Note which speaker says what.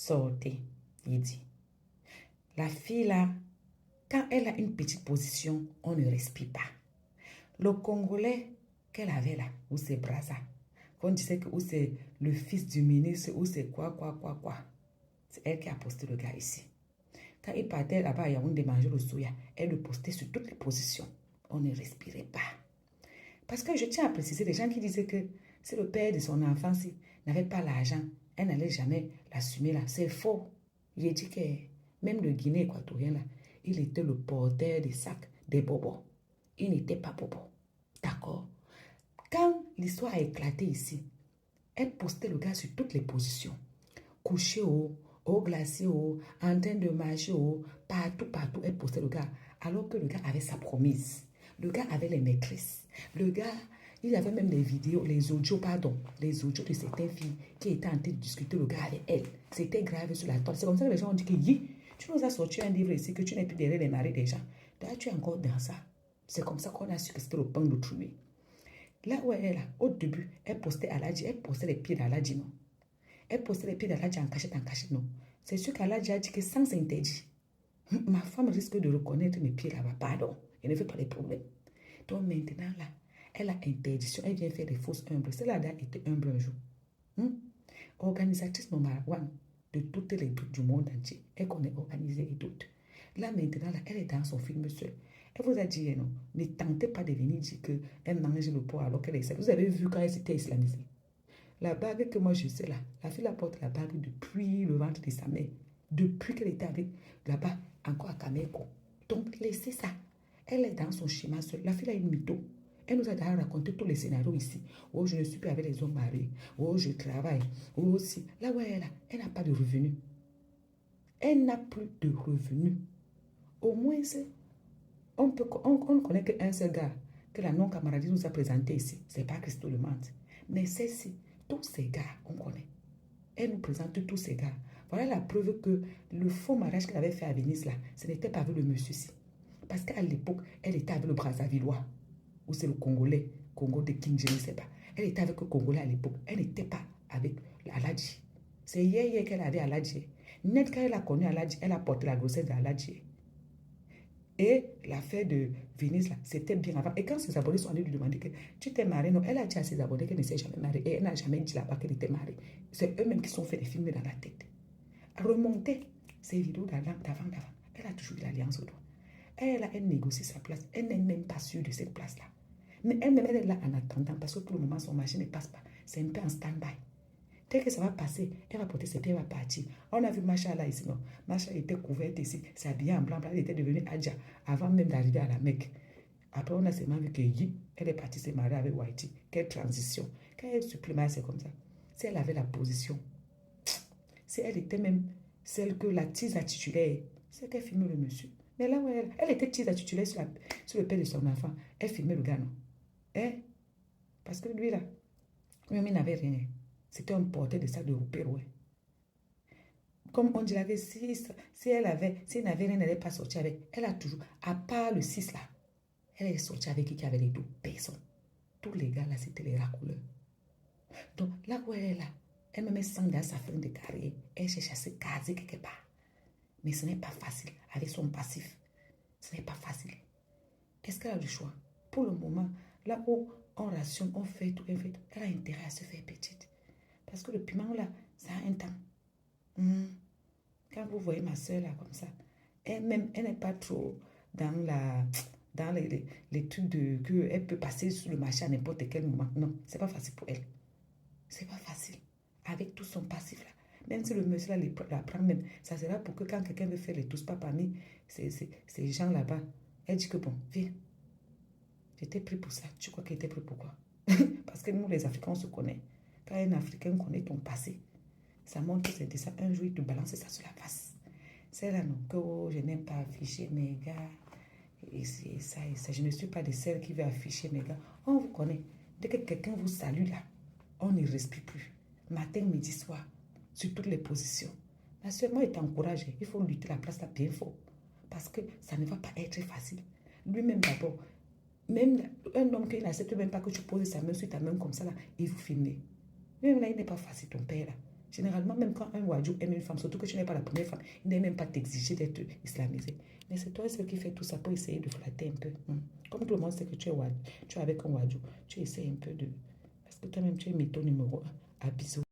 Speaker 1: sortez. Il dit. La fille là, quand elle a une petite position, on ne respire pas. Le Congolais qu'elle avait là, ou c'est Brazza, qu'on disait que ou c'est le fils du ministre, ou c'est quoi. C'est elle qui a posté le gars ici. Quand il partait là-bas à Yaoundé manger le soya, elle le postait sur toutes les positions. On ne respirait pas. Parce que je tiens à préciser, les gens qui disaient que c'est le père de son enfant, s'il n'avait pas l'argent, elle n'allait jamais l'assumer là. C'est faux. Il a dit que même le Guinée équatorien là, il était le porteur des sacs, des bobos. Il n'était pas bobo. D'accord? Quand l'histoire a éclaté ici, elle postait le gars sur toutes les positions. Couché au glacier, en train de marcher, partout, elle postait le gars. Alors que le gars avait sa promise. Le gars avait les maîtresses. Le gars, il avait même les vidéos, les audios de certaines filles qui étaient en train de discuter le gars avec elle. C'était grave sur la toile. C'est comme ça que les gens ont dit que tu nous as sorti un livre ici, que tu n'es plus derrière les maris des gens. Là, tu es encore dans ça. C'est comme ça qu'on a su que c'était le pain de trouver. Là où elle est là, au début, elle postait Aladji, elle postait les pieds d'Aladji, non. Elle postait les pieds d'Aladji en cachette, non. C'est sûr qu'Aladji a dit que sans interdit, ma femme risque de reconnaître mes pieds là-bas. Pardon, elle ne veut pas les problèmes. Donc maintenant, là, elle a interdiction. Elle vient faire des fausses humbles. Celle-là a été humble un jour. Organisatrice number one de toutes les trucs du monde entier. Elle connaît organiser et d'autres. Là, maintenant, là, elle est dans son film seul. Elle vous a dit, non, ne tentez pas de venir dire qu'elle mange le poids alors qu'elle est seule. Vous avez vu quand elle s'était islamisée. La bague que moi je sais là, la fille la porte la bague depuis le ventre de sa mère. Depuis qu'elle était avec là-bas, encore à Kameko. Donc, laissez ça. Elle est dans son schéma seul. La fille a une mytho. Elle nous a déjà raconté tous les scénarios ici. Oh, je ne suis plus avec les hommes mariés. Oh, je travaille. Oh, aussi. Là où elle n'a pas de revenus. Elle n'a plus de revenus. Au moins, on ne connaît qu'un seul gars que la non-camaradie nous a présenté ici. Ce n'est pas Christo le Mante. Mais celle-ci, tous ces gars, on connaît. Elle nous présente tous ces gars. Voilà la preuve que le faux mariage qu'elle avait fait à Venise, là, ce n'était pas avec le monsieur-ci. Parce qu'à l'époque, elle était avec le Brazzavillois. Ou c'est le Congolais, Congo de King, je ne sais pas. Elle était avec le Congolais à l'époque. Elle n'était pas avec Aladji. C'est hier qu'elle avait Aladji. Net quand elle a connu Aladji, elle a porté la grossesse d'Aladji. Et l'affaire de Venise, là, c'était bien avant. Et quand ses abonnés sont allés lui demander que tu t'es mariée, non, elle a dit à ses abonnés qu'elle ne s'est jamais mariée. Et elle n'a jamais dit là-bas qu'elle était mariée. C'est eux-mêmes qui sont fait des films dans la tête. Remonter ces vidéos d'avant. Elle a toujours eu l'alliance au doigt. Elle négocie sa place. Elle n'est même pas sûre de cette place-là. Mais elle-même, elle est là en attendant parce que pour le moment, son marché ne passe pas. C'est un peu en stand-by. Dès que ça va passer, elle va porter ses pieds, elle va partir. On a vu Macha là ici, non. Macha était couverte ici, s'habillée en blanc, elle était devenue Adja avant même d'arriver à la Mecque. Après, on a seulement vu que elle est partie se marier avec Whitey. Quelle transition. Quand elle supprime, c'est comme ça. Si elle avait la position, si elle était même celle que la tise à titulaire, c'est qu'elle filmait le monsieur. Mais là où elle était tise à titulaire sur le père de son enfant, elle filmait le gars, non. Parce que lui là, lui-même il n'avait rien. C'était un porteur de ça de repère, ouais. Comme on dirait, si elle n'avait rien, elle n'allait pas sortir avec. Elle a toujours, à part le 6 là, elle est sortie avec qui avait les deux personnes. Tous les gars là, c'était les racoleurs. Donc là où elle est là, elle me met sang dans sa fin de carrière. Elle cherche à se caser quelque part. Mais ce n'est pas facile avec son passif. Ce n'est pas facile. Est-ce qu'elle a le choix? Pour le moment, là où on rationne, on fait tout, elle a intérêt à se faire petite. Parce que le piment là, ça a un temps. Quand vous voyez ma soeur là comme ça, elle n'est pas trop dans les trucs qu'elle peut passer sur le marché à n'importe quel moment. Non, c'est pas facile pour elle. C'est pas facile. Avec tout son passif là. Même si le monsieur là la prend même, ça sera pour que quand quelqu'un veut faire les tous pas parmi ces gens là-bas, elle dit que bon, viens. J'étais pris pour ça. Tu crois qu'elle était pris pour quoi? Parce que nous les Africains on se connaît. Quand un Africain connaît ton passé, ça montre que c'est ça. Un jour, il te balance ça sur la face. C'est là, non, que je n'aime pas afficher mes gars. Et c'est ça, et ça. Je ne suis pas de celle qui veut afficher mes gars. On vous connaît. Dès que quelqu'un vous salue là, on ne respire plus. Matin, midi, soir, sur toutes les positions. Ma soeur, moi, il t'encourage. Il faut lutter la place là bien fort. Parce que ça ne va pas être facile. Lui-même d'abord, même un homme qui n'accepte même pas que tu poses sa main sur ta main comme ça là, il vous filme. Même là, il n'est pas facile, ton père là. Généralement, même quand un Wadjou aime une femme, surtout que tu n'es pas la première femme, il n'est même pas t'exiger d'être islamisé. Mais c'est toi seul qui fait tout ça pour essayer de flatter un peu. Comme tout le monde sait que tu es avec un Wadjou, tu essaies un peu de... Parce que toi-même, tu es mytho numéro 1. À bisous.